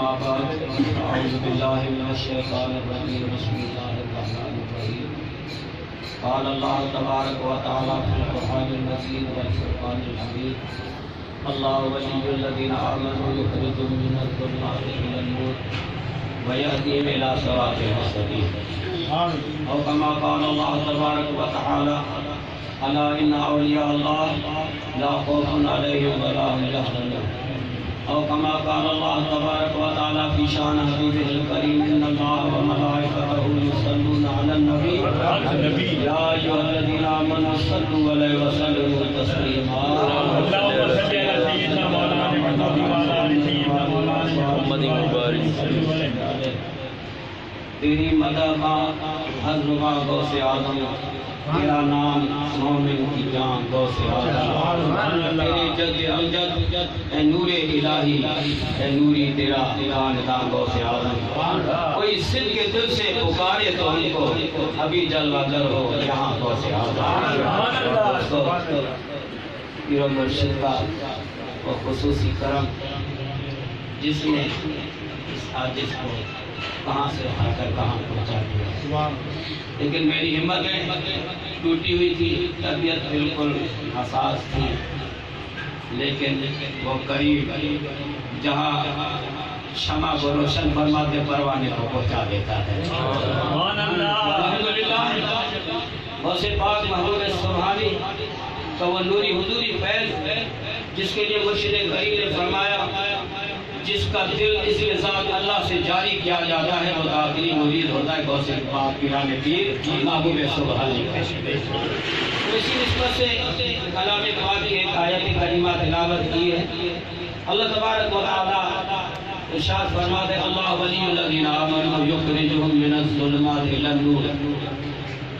أما بعد أعوذ بالله من الشيطان الرجيم بسم الله الرحمن الرحيم قال الله تبارك وتعالى في القرآن المجيد والفرقان الحميد الله ولي الذين آمنوا يخرجهم من الظلمات إلى النور ويهديهم إلى صراط مستقيم أو كما قال الله تبارك وتعالى ألا إن أولياء الله لا خوف عليهم ولا هم يحزنون أو كما قال الله تبارك وتعالى في شأن حبيبه الكريم إن الله وملائكته يصلون على النبي يا أيها الذين آمنوا صلوا عليه وسلموا تسليما اللهم صل على سيدنا مولانا محمد وعلى آل سيدنا مولانا محمد مبارك تیری مدح کا ہر زباں غوث اعظم تیرا نام مومن کی جان غوث اعظم تیرے جد امجد اے نور الہی اے نوری تیرا خاندان غوث اعظم کوئی سن کے دل سے پکارے تو ان کو ابھی جلوہ گر ہو یہاں غوث اعظم پیر و مرشد کا وہ خصوصی کرم جس نے اس عاجز کو کہاں سے اٹھا کر کہاں پہنچا دیا لیکن میری ہمت ٹوٹی ہوئی تھی طبیعت بالکل حساس تھی لیکن وہ قریب جہاں شمع کو روشن فرماتے پروانے کو پہنچا دیتا ہے الحمدللہ غوث پاک محبوب سبحانی کا وہ نوری حضوری فیض جس کے لیے مرشد کریم نے فرمایا جس کا دل اس ذات اللہ سے جاری کیا جاتا ہے وہ داخلی مرید ہوتا ہے غوث پاک پیران پیر محبوب سبحانی اسی نسبت سے کلام پاک کی ایک آیت کریمہ تلاوت کی ہے اللہ تبارک و تعالی ارشاد فرماتے اللہ ولی الذین آمنوا یخرجهم من الظلمات الی النور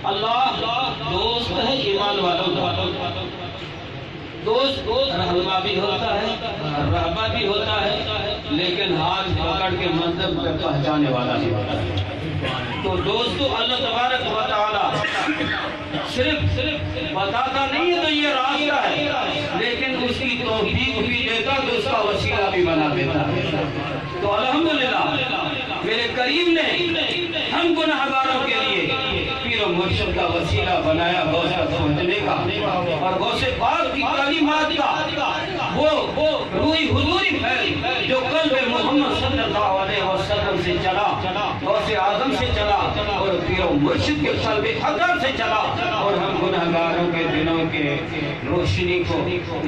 اللہ دوست ہے ایمان والوں کا دوست رہنما بھی ہوتا ہے رہبر بھی ہوتا ہے لیکن ہاتھ پکڑ کے منزل پہ پہنچانے والا بھی ہوتا ہے تو دوستو اللہ تبارک و تعالی صرف بتاتا نہیں ہے تو یہ راستہ ہے لیکن اس کی توفیق بھی دیتا تو اس کا وسیلہ بھی بنا دیتا ہے تو الحمدللہ میرے کریم نے ہم گناہگاروں کے لیے پیر و مرشد کا وسیلہ بنایا غوث تک پہنچنے کا اور غوث پاک کی کلمات کا وہ روحی حضوری فیض جو قلب محمد صلی اللہ علیہ وسلم سے چلا غوث اعظم سے چلا اور پیر و مرشد کے قلب اکرم سے چلا اور ہم گناہگاروں کے دنوں کے روشنی کو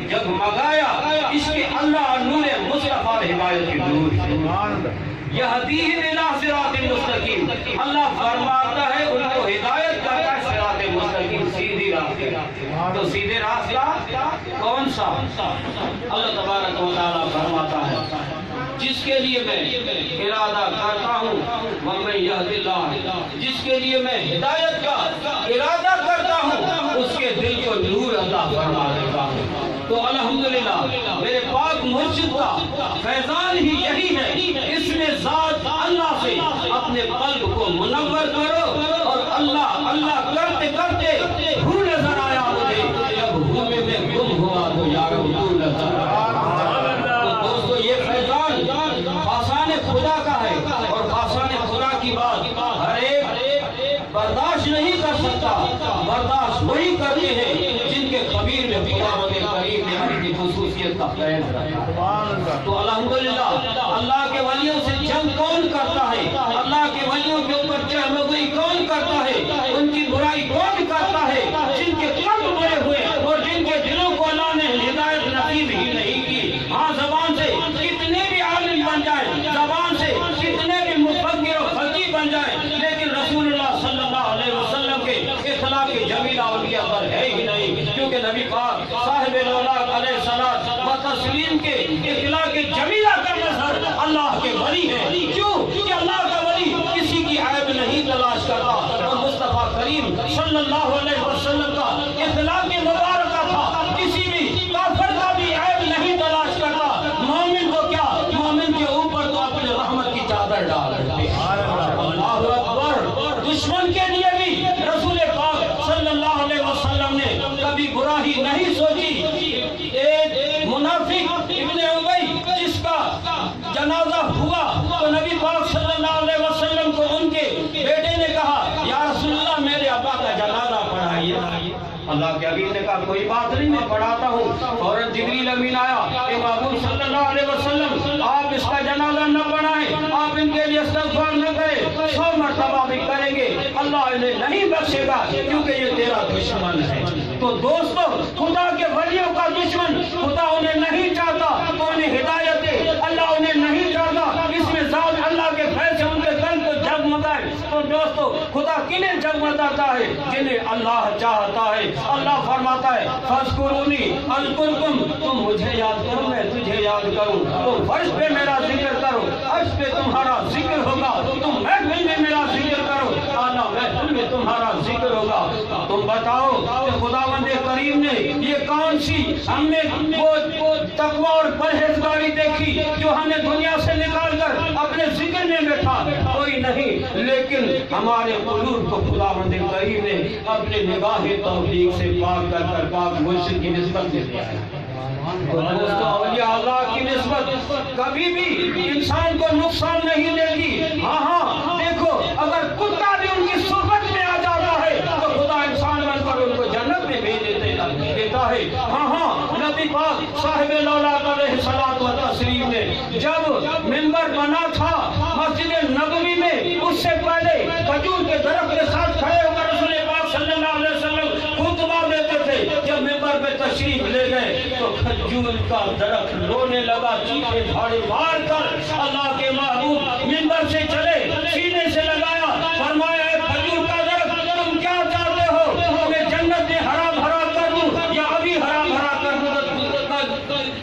جگمگایا اس کے اللہ نور مصطفیٰ ہدایت کے نور یہدیہم الی صراط مستقیم اللہ فرماتا ہے ان کو ہدایت کرتا ہے صراط مستقیم سیدھی راہ تو سیدھے راستہ کون سا اللہ تبارک و تعالی فرماتا ہے جس کے لیے میں ارادہ کرتا ہوں وَمَن يَهْدِ اللَّهِ جس کے لیے میں ہدایت کا ارادہ کرتا ہوں اس کے دل کو نور عطا فرما دیتا ہوں تو الحمدللہ میرے پاک مرشد کا فیضان ہی یہی ہے اس میں ذات اللہ سے اپنے قلب کو منور کرو اور اللہ اللہ کرتے کرتے ہو نظر آیا مجھے جب ہو میں گم ہوا تو یارو تو نظر آیا تو دوستو یہ فیضان خاصان خدا کا ہے اور خاصان خدا کی بات ہر ایک برداشت نہیں کر سکتا برداشت وہی کرتے ہیں جن کے خبیر میں خداوند کریم نے ان کی خصوصیت کا فیض رکھا تو الحمدللہ اللہ کے ولیوں سے جنگ کون کرتا ہے اللہ کے ولیوں کے اوپر چہمگوئی کون کرتا ہے ان کی برائی کون کرتا ہے جن کے قلب بڑے ہوئے اور جن کے دلوں کو اللہ نے ہدایت نصیب ہی نہیں کی ہاں زبان سے کتنے بھی عالم بن جائے زبان سے کتنے بھی مفکر و فقیہ بن جائے لیکن رسول اللہ صلی اللہ علیہ وسلم کے اخلاق جمیلہ ان کے اندر ہے ہی نہیں کیونکہ نبی پاک صاحب الاولاد علیہ الصلوۃ و تسلیم کے اخلاق جمیلہ کا مظہر اللہ کہا کوئی بات نہیں میں پڑھاتا ہوں. فوراً جبریل امین آیا, اے محبوب صلی اللہ علیہ وسلم آپ اس کا جنازہ نہ پڑھائیں, آپ ان کے لیے استغفار نہ کریں, 100 مرتبہ بھی کریں گے اللہ انہیں نہیں بخشے گا کیونکہ یہ تیرا دشمن ہے. تو دوستو خدا کے ولیوں کا دشمن خدا انہیں نہیں چاہتا, تو انہیں ہدایت دے, اللہ انہیں نہیں چاہتا اس میں ذات اللہ کے فیصلے ان کے دل کو جگمگائے. تو دوستو خدا کنہیں جگمگاتا ہے؟ جنہیں اللہ چاہتا ہے. اللہ فرماتا ہے فاذکرونی اذکرکم, تم مجھے یاد کرو میں تجھے یاد کروں. تو فرش پہ میرا ذکر کرو, عرش پہ تمہارا ذکر ہوگا. تم محفل میں میرا ذکر کرو, اعلیٰ محفل میں تمہارا ذکر ہوگا. تم بتاؤ کہ خداوند کریم نے یہ کون سی ہم نے وہ تقوی اور پرہیزگاری دیکھی جو ہمیں دنیا سے نکال کر اپنے ذکر میں بیٹھا؟ کوئی نہیں. لیکن ہمارے قلوب کو خداوند کریم نے اپنے نگاہ توفیق سے پاک کر کر پاک مرشد کی نسبت دے دیا ہے. دوستو اولیاء اللہ کی نسبت کبھی بھی انسان کو نقصان نہیں دے گی. ہاں دیکھو اگر کتا بھی ان کی صحبت میں آ جاتا ہے تو خدا انسان بن کر ان کو جنت میں بھیج دیتا ہے. ہاں نبی پاک صاحب الاولاد علیہ الصلوۃ والتسلیم نے جب منبر بنا تھا مسجد نبوی میں, اس سے پہلے کھجور کے درخت کے ساتھ کھڑے ہو کر رسول پاک صلی اللہ علیہ وسلم خطبہ دیتے تھے. جب منبر پہ تشریف لے گئے تو کھجور کا درخت رونے لگا, چیخے دھاڑے مار کر اللہ کے محبوب منبر سے چلے, سینے سے لگایا, فرمایا اے کھجور کا درخت تم کیا چاہتے ہو, تمہیں جنت میں ہرا بھرا کر دوں یا ابھی ہرا بھرا کر دوں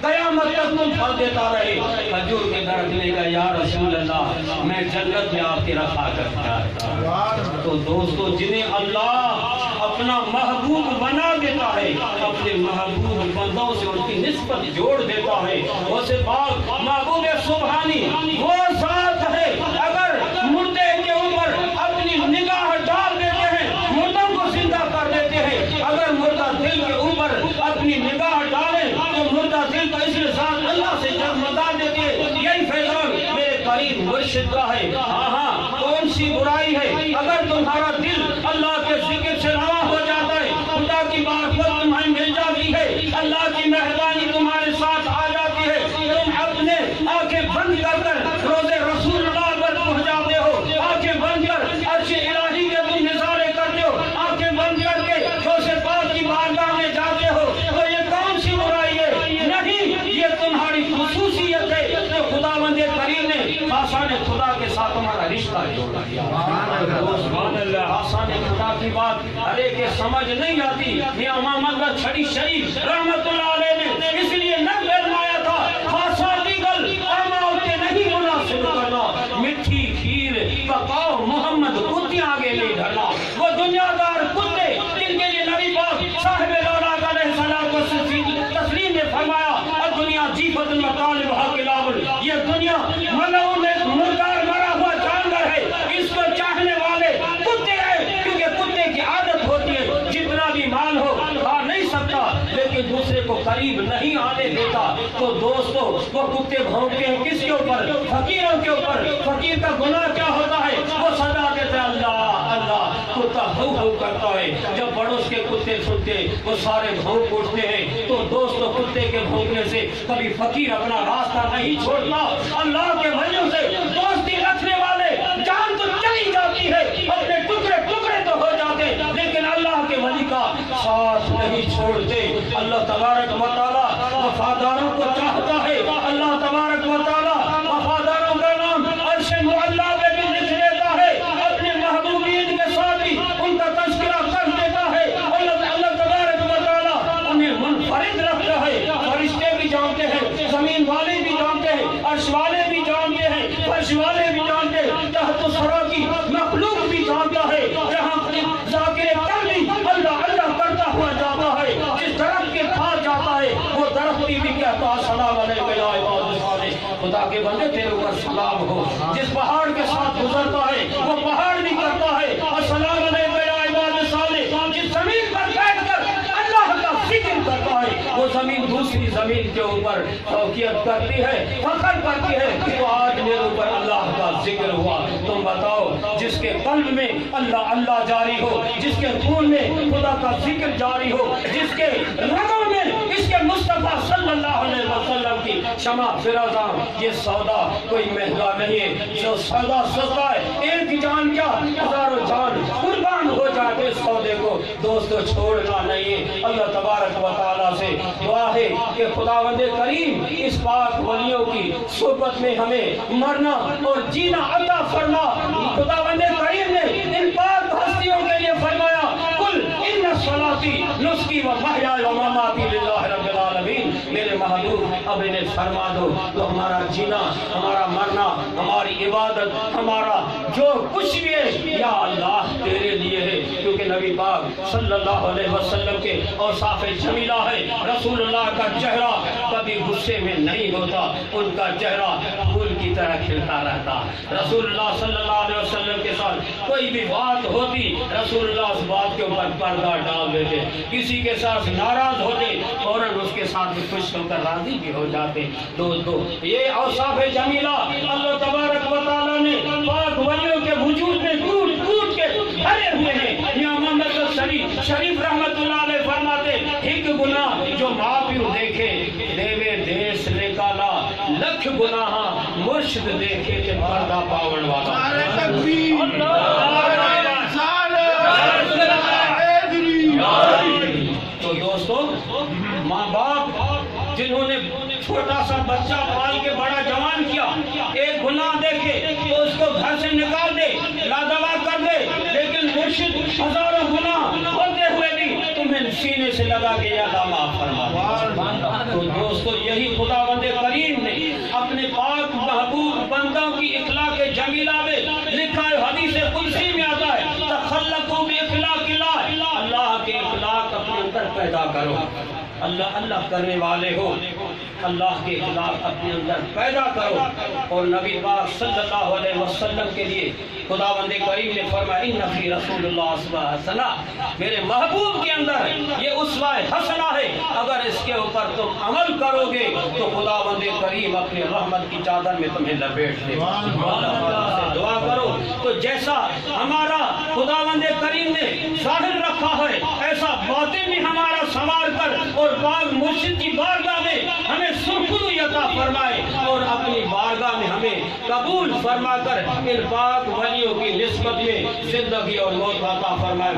قیامت تک تم پھل دیتا رہے؟ کھجور کے درخت نے کہا یا رسول اللہ میں جنت میں آپ کے رکھا کرتا ہے. تو دوستو جنہیں اللہ اپنا محبوب بنا دیتا ہے, اپنے محبوب بندوں سے ان کی نسبت جوڑ دیتا ہے. وہ سے پاک محبوب سبحانی وہ ذات ہے اگر مردے کے اوپر اپنی نگاہ ڈال دیتے ہیں مردوں کو زندہ کر دیتے ہیں. اگر مردہ دل کے اوپر اپنی نگاہ ڈالیں تو مردہ دل کو اس ذات اللہ سے جگمگا دیتے ہیں. یہی فیضان میرے قریب مرشد کا ہے. ہاں کون سی برائی ہے اگر تمہارا دل اللہ کے ذکر سے رواں ہو جاتا ہے, خدا کی معرفت تمہیں مل جاتی ہے, اللہ کی مہربانی تمہارے ساتھ آ جاتی ہے, تم اپنے آنکھیں بند کر کر روزے رسول اللہ پر پہنچ جاتے ہو, آنکھیں بند کر عرش الہی کے تم نظارے کرتے ہو, آنکھیں بند کر کے غوث پاک کی بارگاہ میں جاتے ہو. تو یہ کون سی برائی ہے؟ نہیں, یہ تمہاری خصوصیت ہے کہ خداوند کریم نے آسان خدا کے ساتھ تمہارا رشتہ جوڑ دیا. آسان خدا کی بات ارے کہ سمجھ نہیں آتی. میاں محمد چھڑی شریف رحمت اللہ علیہ نے اس لیے نہ فرمایا تھا خاصا دیگل اماؤ کے نہیں مناسب کرنا, مٹھی کھیر پکاؤ محمد کتے آگے لے ڈھرنا. وہ دنیا دار کتے جن کے لیے نبی پاک صاحب الاولاد علیہ الصلوۃ والتسلیم نے فرمایا الدنیا جیفت المطالب حق الابل, یہ دنیا ملعون ایک مردار مرا ہوا جانور ہے, اس کو چاہنے والے کتے ہیں کیونکہ کتے کی عادت ہوتی ہے جتنا بھی مال ہو کھا نہیں سکتا لیکن دوسرے کو قریب نہیں آنے دیتا. تو دوستو وہ کتے بھونکتے ہیں کس کے اوپر؟ فقیروں کے اوپر. فقیر کا گناہ کیا ہوتا ہے؟ وہ سزا دیتے ہیں اللہ اللہ, کتا ہو ہو کرتا ہے. جب پڑوس کے کتے سنتے وہ سارے بھونک اٹھتے ہیں. تو دوستو کتے کے بھونکنے سے کبھی فقیر اپنا راستہ نہیں چھوڑتا. اللہ کے ولیوں سے دوستی رکھنے والے جان تو چلی جاتی ہے, اپنے ٹکڑے ٹکڑے تو ہو جاتے لیکن اللہ کے ولی کا ساتھ نہیں چھوڑتے. اللہ تبارک و تعالیٰ وفاداروں کو چاہتا ہے. اللہ تبارک و تعالیٰ وفاداروں کا نام عرش معلیٰ میں بھی لکھ دیتا ہے, اپنے محبوبین کے ساتھ بھی ان کا تذکرہ کر دیتا ہے. اللہ تبارک و تعالیٰ انہیں منفرد رکھتا ہے. فرشتے بھی جانتے ہیں, زمین والے بھی جانتے ہیں, عرش والے بھی جانتے ہیں, فرش والے بھی جانتے ہیں, تحت الثری کی مخلوق بھی جانتا ہے. جہاں ذاکر قلبی اللہ اللہ کرتا ہوا جاتا ہے, جس درخت کے پاس جاتا ہے وہ درخت بھی کہتا السلام علیکم یا عباد الصالح, خدا کے بندے تیرے اوپر سلام ہو. جس پہاڑ کے ساتھ گزرتا ہے وہ پہاڑ بھی کرتا ہے السلام علیکم یا عباد الصالح. جس زمین پر بیٹھ کر اللہ کا ذکر کرتا ہے وہ زمین دوسری زمین کے اوپر فوقیت کرتی ہے, فخر کرتی ہے. تو آج میرے اوپر اللہ کا ذکر ہوا. تم بتاؤ جس کے قلب میں اللہ اللہ جاری ہو، جس کے خون میں خدا کا ذکر جاری ہو، جس کے رگوں میں اس کے مصطفیٰ صلی اللہ علیہ وسلم کی شمع فراز ہو۔ یہ سودا کوئی مہنگا نہیں ہے، جو سودا سستا ہے، ایک جان کیا ہزاروں جان قربان ہو جاتے اس سودے کو دوستو چھوڑنا نہیں ہے۔ اللہ تبارک و تعالیٰ سے دعا ہے کہ خداوند کریم اس پاک ولیوں کی صحبت میں ہمیں مرنا اور جینا عطا فرما۔ خداوند کریم نے ان پاک ہستیوں کے لیے فرمایا قل ان صلاتی نسکی و محیای و مماتی للہ رب العالمین۔ میرے محبوب اب انہیں فرما دو تو ہمارا جینا، ہمارا مرنا، ہماری عبادت، ہمارا جو کچھ بھی ہے یا اللہ تیرے لیے ہے، کیونکہ نبی پاک صلی اللہ علیہ وسلم کے اوصاف جمیلہ ہے۔ رسول اللہ کا چہرہ کبھی غصے میں نہیں ہوتا، ان کا چہرہ پھول کی طرح کھلتا رہتا۔ رسول اللہ صلی اللہ علیہ وسلم کے ساتھ کوئی بھی بات ہوتی، رسول اللہ اس بات کے اوپر پردہ ڈال دیتے، کسی کے ساتھ ناراض ہوتے فوراً اس کے ساتھ خوش ہو کر راضی بھی ہو جاتے۔ دوستو یہ اوصاف جمیلہ اللہ تبارک و تعالیٰ نے پاک ولیوں کے وجود میں کوٹ کوٹ کے بھرے ہوئے ہیں۔ امام محمد شریف رحمت اللہ علیہ فرماتے ایک گناہ جو ماں پیو دیکھے دیوے دیس نکالا، لکھ گناہ مرشد دیکھے تے پردہ پاون والا۔ تو دوستو ماں باپ جنہوں نے چھوٹا سا بچہ پال کے بڑا جوان کیا، ایک گناہ دیکھے تو اس کو گھر سے نکال دے، لادوا کر دے، لیکن مرشد ہزاروں گناہ ہوتے ہوئے بھی تمہیں سینے سے لگا کے یادہ معاف فرما۔ تو دوستو یہی خداوند کریم نے اپنے پاک محبوب بندوں کی اخلاق جمیلہ میں لکھا ہے، حدیث قدسی میں آتا ہے تخلقوا باخلاق اللہ، اللہ کے اخلاق اپنے اندر پیدا کرو۔ اللہ اللہ کرنے والے ہو، اللہ کے اخلاق اپنے اندر پیدا کرو۔ اور نبی پاک صلی اللہ علیہ وسلم کے لیے خداوند کریم نے فرمایا ان فی رسول اللہ اسوہ حسنہ، میرے محبوب کے اندر یہ اسوہ حسنہ ہے، اگر اس کے اوپر تم عمل کرو گے تو خداوند کریم اپنی رحمت کی چادر میں تمہیں لپیٹ دے۔ اللہ تعالیٰ سے دعا کرو تو جیسا ہمارا خداوند کریم نے ظاہر رکھا ہے ایسا باطن بھی ہمارا سنوار کر اور پاک مرشد کی بارگاہ میں ہمیں سرخروئی عطا فرمائے اور اپنی بارگاہ میں ہمیں قبول فرما کر ان پاک ولیوں کی نسبت میں زندگی اور موت عطا فرمائے۔